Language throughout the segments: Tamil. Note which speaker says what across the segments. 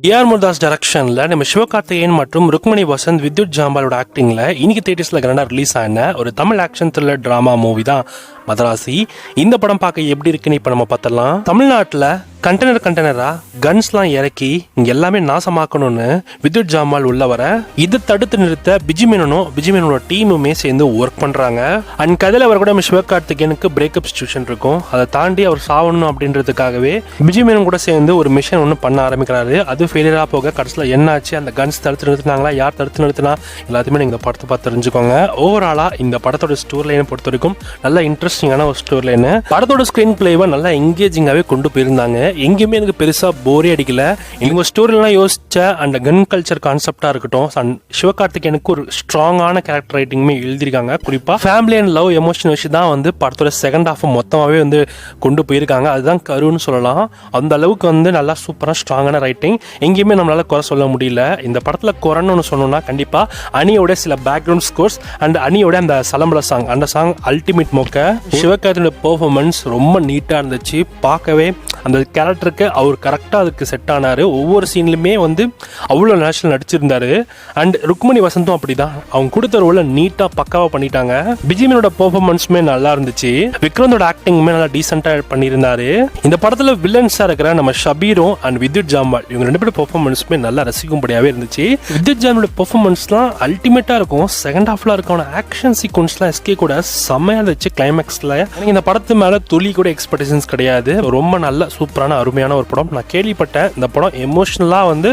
Speaker 1: ஏஆர் முருதாஸ் டைரக்ஷன்ல நம்ம சிவகார்த்திகேயன் மற்றும் ருக்மணி வசந்த் வித்யுத் ஜாம்பாலோட ஆக்டிங்ல இன்னைக்கு தியேட்டர்ஸ்ல கிராண்டா ரிலீஸ் ஆன ஒரு Tamil action thriller drama movie தான் மதராசி. இந்த படம் பார்க்க எப்படி இருக்குன்னு இப்ப நம்ம பார்த்தலாம். தமிழ்நாட்டுல கண்டெய்னரா கன்ஸ்லாம் இறக்கி இங்க எல்லாமே நாசமாக்கணும்னு வித்யுத் ஜாம்பால் உள்ள வர இதை தடுத்து நிறுத்த பிஜிமேனோட டீமுமே சேர்ந்து ஒர்க் பண்றாங்க. அண்ட் கதையில அவர் கூட நம்ம சிவகார்த்திகேயனுக்கு பிரேக்கப் சிச்சுவேஷன் இருக்கும். அதை தாண்டி அவர் சாவணும் அப்படின்றதுக்காகவே பிஜிமேனன் கூட சேர்ந்து ஒரு மிஷன் ஒன்று பண்ண ஆரம்பிக்கிறாரு. அது ஃபெயிலியரா போக கடைசியில் என்னாச்சு, அந்த கன்ஸ் தடுத்து நிறுத்தினாங்களா, யார் தடுத்து நிறுத்தினா, எல்லாத்தையுமே நீங்க இந்த படத்தை பார்த்து தெரிஞ்சுக்கோங்க. ஓவராலா இந்த படத்தோட ஸ்டோரி லைனை பொறுத்த வரைக்கும் நல்ல இன்ட்ரெஸ்டிங்கான ஒரு ஸ்டோரி லைன். படத்தோட ஸ்கிரீன் பிளேவை நல்லா எங்கேஜிங்காகவே கொண்டு போயிருந்தாங்க. எங்கேயுமே எனக்கு பெருசா போரே அடிக்கல. இவங்க ஸ்டோரிலாம் யோசிச்ச அந்த கன் கல்ச்சர் கான்செப்டா இருக்கட்டும், சிவகார்த்திகேயனுக்கு ஒரு ஸ்ட்ராங்கான கேரக்டர் ரைட்டிங்குமே எழுதியிருக்காங்க. குறிப்பா ஃபேமிலி அண்ட் லவ் எமோஷன் வச்சு தான் வந்து படத்தோட செகண்ட் ஹாஃப் மொத்தமாகவே வந்து கொண்டு போயிருக்காங்க. அதுதான் கருன்னு சொல்லலாம். அந்த அளவுக்கு வந்து நல்லா சூப்பராக ஸ்ட்ராங்கான ரைட்டிங், எங்கேயுமே நம்மளால குறை சொல்ல முடியல. இந்த படத்துல குறைன்னு ஒன்று சொன்னோம்னா கண்டிப்பா அணியோட சில பேக்ரவுண்ட் ஸ்கோர்ஸ் அண்ட் அணியோட அந்த சலம்பல சாங், அந்த சாங் அல்டிமேட் மொக்க. சிவகார்த்திகேயனோட பெர்ஃபார்மன்ஸ் ரொம்ப நீட்டா இருந்துச்சு. பார்க்கவே அந்த கேரக்டருக்கு அவர் கரெக்டாக அதுக்கு செட் ஆனார். ஒவ்வொரு சீன்லையுமே வந்து அவ்வளோ நேச்சுரல் நடிச்சிருந்தாரு. அண்ட் ருக்மணி வசந்தும் அப்படிதான், அவங்க கொடுத்த ரோலை நீட்டாக பக்காவாக பண்ணிட்டாங்க. பிஜிமேனோட பெர்ஃபார்மன்ஸுமே நல்லா இருந்துச்சு. விக்ரந்தோட ஆக்டிங்குமே நல்லா டீசெண்டாக பண்ணியிருந்தாரு. இந்த படத்தில் வில்லன்ஸாக இருக்கிற நம்ம ஷபீரும் அண்ட் வித்யுத் ஜாம்பால் இவங்க ரெண்டு பேரும் பெர்ஃபார்மன்ஸுமே நல்லா ரசிக்கும்படியாகவே இருந்துச்சு. வித்யுத் ஜாம்பாலோட பெர்ஃபார்மன்ஸ்லாம் அல்டிமேட்டாக இருக்கும். செகண்ட் ஹாஃப்ல இருக்கான ஆக்ஷன் சீக்வன்ஸ்லாம் எஸ்கே கூட செம்மையாக இருந்துச்சு. கிளைமேக்ஸில் எனக்கு இந்த படத்து மேலே துளி கூட எக்ஸ்பெக்டேஷன்ஸ் கிடையாது. ரொம்ப நல்ல சூப்பரான அருமையான ஒரு படம். நான் கேள்விப்பட்டேன் இந்த படம் எமோஷனலாக வந்து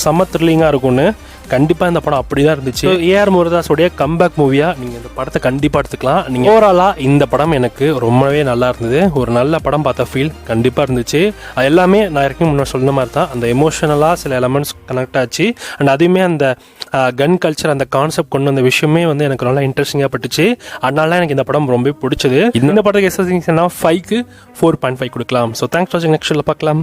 Speaker 1: செம்ம த்ரில்லிங்காக இருக்கும்னு. கண்டிப்பாக இந்த படம் அப்படிதான் இருந்துச்சு. ஏஆர் முருதாஸோடைய கம்பேக் மூவியாக நீங்கள் இந்த படத்தை கண்டிப்பாக எடுத்துக்கலாம். நீங்கள் ஓவராலாக இந்த படம் எனக்கு ரொம்பவே நல்லா இருந்தது. ஒரு நல்ல படம் பார்த்த ஃபீல் கண்டிப்பாக இருந்துச்சு. அது எல்லாமே நான் ஏற்கனவே முன்னாடி சொன்ன மாதிரி தான், அந்த எமோஷனலாக சில எலமெண்ட்ஸ் கனெக்ட் ஆச்சு. அண்ட் அதுவுமே அந்த கன் கல்ச்சர், அந்த கான்செப்ட் கொண்டு வந்த விஷயமே வந்து எனக்கு நல்லா இன்ட்ரெஸ்டிங்காக பட்டுச்சு. அதனால எனக்கு இந்த படம் ரொம்ப பிடிச்சது. இந்த படத்துக்கு எஸ்எஸ்சிங்ஸ்னா 5க்கு 4.5 கொடுக்கலாம். ஸோ தேங்க்ஸ் ஃபார் வாட்சிங். நெக்ஸ்ட் பார்க்கலாம்.